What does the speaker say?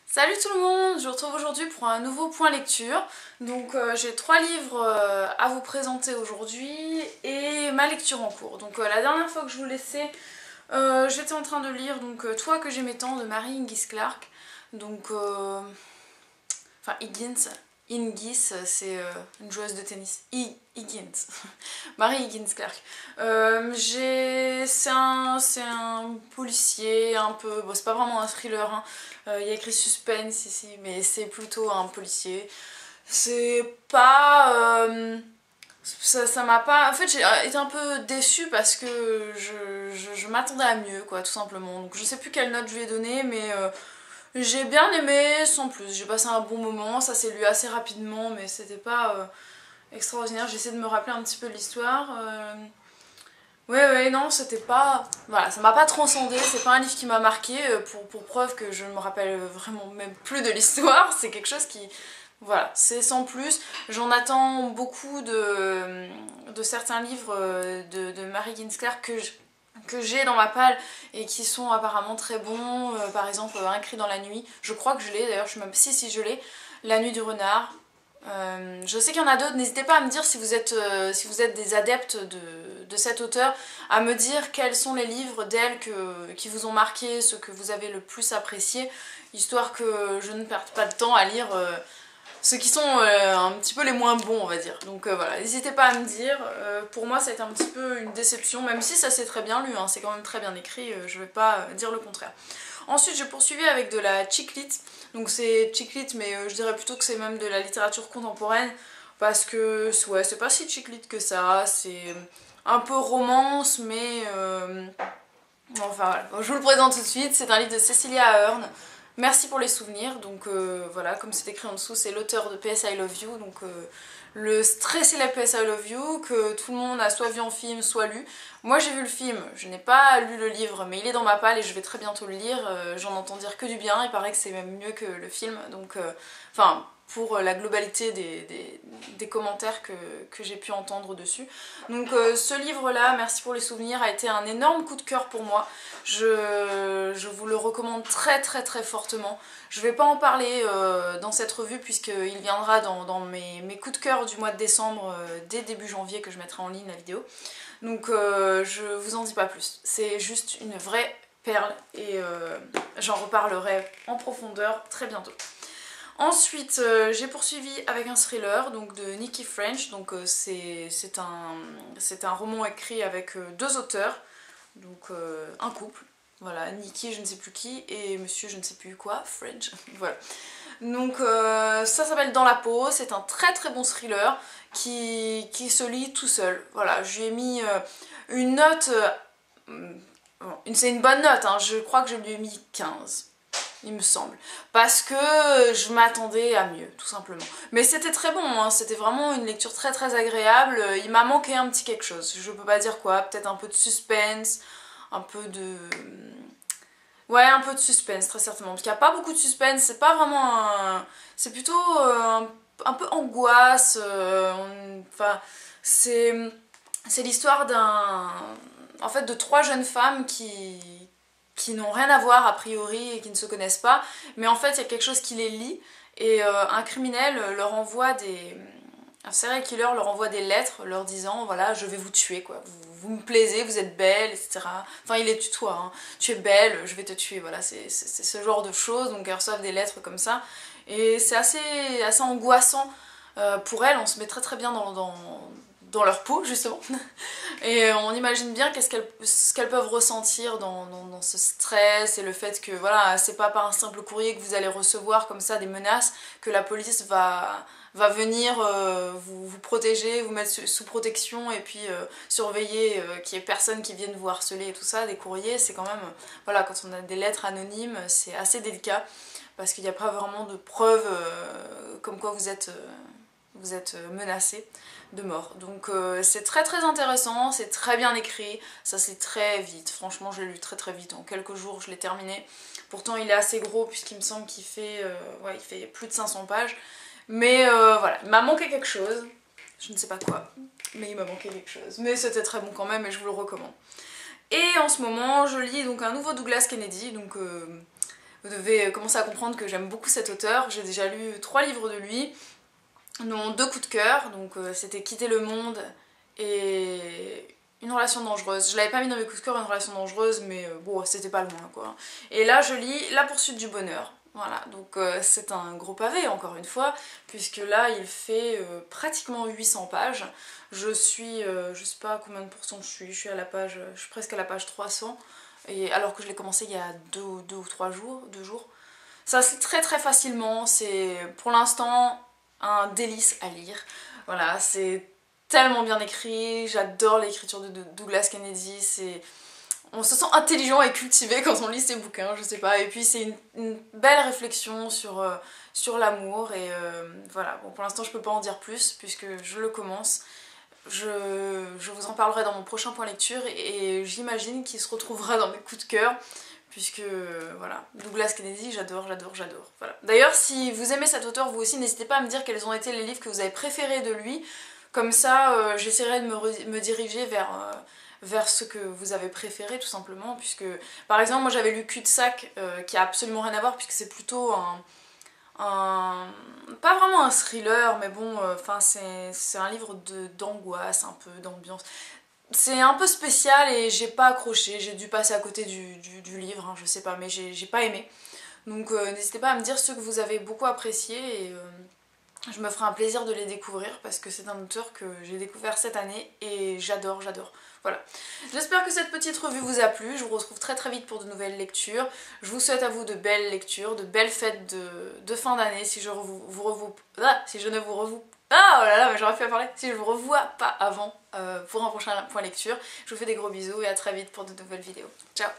Salut tout le monde, je vous retrouve aujourd'hui pour un nouveau point lecture. Donc j'ai 3 livres à vous présenter aujourd'hui et ma lecture en cours. Donc la dernière fois que je vous laissais, j'étais en train de lire Toi que j'aimais tant de Mary Higgins Clark. Donc enfin Higgins, c'est une joueuse de tennis. Higgins, Mary Higgins Clark. C'est un policier un peu, bon c'est pas vraiment un thriller, hein. Il y a écrit suspense ici, mais c'est plutôt un policier. C'est pas... ça m'a pas... En fait j'ai été un peu déçue parce que je m'attendais à mieux quoi tout simplement. Donc je sais plus quelle note je lui ai donnée mais j'ai bien aimé sans plus. J'ai passé un bon moment, ça s'est lu assez rapidement mais c'était pas extraordinaire. J'essaie de me rappeler un petit peu de l'histoire. Ouais, non, c'était pas... Voilà, ça m'a pas transcendé, c'est pas un livre qui m'a marqué, pour preuve que je ne me rappelle vraiment même plus de l'histoire, c'est quelque chose qui... Voilà, c'est sans plus. J'en attends beaucoup de certains livres de Mary Higgins Clark que j'ai dans ma palle et qui sont apparemment très bons. Par exemple, Un cri dans la nuit, je crois que je l'ai, d'ailleurs, je suis même... Si, je l'ai. La nuit du renard. Je sais qu'il y en a d'autres, n'hésitez pas à me dire si vous êtes des adeptes de cet auteur, à me dire quels sont les livres d'elle qui vous ont marqué, ceux que vous avez le plus apprécié, histoire que je ne perde pas de temps à lire ceux qui sont un petit peu les moins bons, on va dire. Donc voilà, n'hésitez pas à me dire. Pour moi, ça a été un petit peu une déception, même si ça s'est très bien lu, hein, c'est quand même très bien écrit, je vais pas dire le contraire. Ensuite, j'ai poursuivi avec de la chick lit. Donc c'est chick lit, mais je dirais plutôt que c'est même de la littérature contemporaine. Parce que, ouais, c'est pas si chick lit que ça. C'est un peu romance, mais... enfin voilà, je vous le présente tout de suite. C'est un livre de Cecilia Ahern. Merci pour les souvenirs. Donc voilà, comme c'est écrit en dessous, c'est l'auteur de PS I Love You. Donc le très célèbre PS I Love You, que tout le monde a soit vu en film, soit lu. Moi j'ai vu le film, je n'ai pas lu le livre, mais il est dans ma palle et je vais très bientôt le lire. J'en entends dire que du bien, il paraît que c'est même mieux que le film. Donc, enfin, pour la globalité des commentaires que j'ai pu entendre dessus. Donc ce livre-là, merci pour les souvenirs, a été un énorme coup de cœur pour moi. Je vous le recommande très fortement. Je vais pas en parler dans cette revue puisqu'il viendra dans mes coups de cœur du mois de décembre, dès début janvier que je mettrai en ligne la vidéo. Donc je vous en dis pas plus. C'est juste une vraie perle et j'en reparlerai en profondeur très bientôt. Ensuite, j'ai poursuivi avec un thriller donc de Nikki French. Donc c'est un roman écrit avec 2 auteurs, donc un couple. Voilà, Nikki je ne sais plus qui et monsieur je ne sais plus quoi, French. Voilà. Donc ça s'appelle Dans la peau, c'est un très bon thriller qui se lit tout seul. Voilà, je lui ai mis une note, c'est une bonne note, hein, je crois que je lui ai mis 15. Il me semble. Parce que je m'attendais à mieux, tout simplement. Mais c'était très bon, hein, c'était vraiment une lecture très agréable. Il m'a manqué un petit quelque chose. Je peux pas dire quoi, peut-être un peu de suspense, un peu de... Ouais, un peu de suspense, très certainement. Parce qu'il n'y a pas beaucoup de suspense, c'est pas vraiment un... C'est plutôt un peu angoisse. Enfin, c'est l'histoire en fait, de 3 jeunes femmes qui n'ont rien à voir a priori et qui ne se connaissent pas, mais en fait il y a quelque chose qui les lie et un criminel leur envoie un serial killer leur envoie des lettres leur disant voilà je vais vous tuer quoi, vous me plaisez, vous êtes belle, etc. Enfin il les tutoie, hein. Tu es belle, je vais te tuer, voilà c'est ce genre de choses, donc elles reçoivent des lettres comme ça et c'est assez angoissant pour elles, on se met très bien dans leur peau justement et on imagine bien ce qu'elles peuvent ressentir dans ce stress et le fait que voilà c'est pas par un simple courrier que vous allez recevoir comme ça des menaces que la police va venir vous protéger, vous mettre sous protection et puis surveiller qu'il y ait personne qui vienne vous harceler et tout ça. Des courriers c'est quand même, voilà, quand on a des lettres anonymes c'est assez délicat parce qu'il n'y a pas vraiment de preuves comme quoi vous êtes menacé de mort. Donc c'est très intéressant, c'est très bien écrit, ça c'est très vite, franchement je l'ai lu très vite, en quelques jours je l'ai terminé. Pourtant il est assez gros puisqu'il me semble qu'il fait, ouais, il fait plus de 500 pages. Mais voilà, il m'a manqué quelque chose, je ne sais pas quoi, mais il m'a manqué quelque chose. Mais c'était très bon quand même et je vous le recommande. Et en ce moment je lis donc un nouveau Douglas Kennedy, donc vous devez commencer à comprendre que j'aime beaucoup cet auteur. J'ai déjà lu 3 livres de lui, dont 2 coups de cœur, donc c'était Quitter le monde et Une relation dangereuse. Je l'avais pas mis dans mes coups de cœur, Une relation dangereuse, mais bon, c'était pas loin quoi. Et là je lis La poursuite du bonheur. Voilà, donc c'est un gros pavé encore une fois, puisque là il fait pratiquement 800 pages. Je suis, je sais pas combien de pourcents je suis à la page, je suis presque à la page 300, et alors que je l'ai commencé il y a 2 ou 3 jours, 2 jours. Ça se lit très très facilement, c'est pour l'instant un délice à lire. Voilà, c'est tellement bien écrit, j'adore l'écriture de Douglas Kennedy, c'est... On se sent intelligent et cultivé quand on lit ces bouquins, je sais pas, et puis c'est une belle réflexion sur l'amour, et voilà, bon pour l'instant je peux pas en dire plus puisque je le commence. Je vous en parlerai dans mon prochain point lecture et j'imagine qu'il se retrouvera dans mes coups de cœur, puisque voilà, Douglas Kennedy, j'adore, j'adore, j'adore. Voilà. D'ailleurs, si vous aimez cet auteur, vous aussi, n'hésitez pas à me dire quels ont été les livres que vous avez préférés de lui, comme ça j'essaierai de me diriger vers ce que vous avez préféré tout simplement, puisque par exemple moi j'avais lu Cul-de-sac qui a absolument rien à voir puisque c'est plutôt pas vraiment un thriller, mais bon, enfin c'est un livre d'angoisse, un peu d'ambiance. C'est un peu spécial et j'ai pas accroché, j'ai dû passer à côté du livre, hein, je sais pas, mais j'ai pas aimé. Donc n'hésitez pas à me dire ceux que vous avez beaucoup appréciés et je me ferai un plaisir de les découvrir parce que c'est un auteur que j'ai découvert cette année et j'adore, j'adore. Voilà. J'espère que cette petite revue vous a plu, je vous retrouve très très vite pour de nouvelles lectures. Je vous souhaite à vous de belles lectures, de belles fêtes de fin d'année si je ne vous revois... Ah oh là là, mais j'aurais pu en parler. Si je vous revois pas avant pour un prochain point lecture, je vous fais des gros bisous et à très vite pour de nouvelles vidéos. Ciao!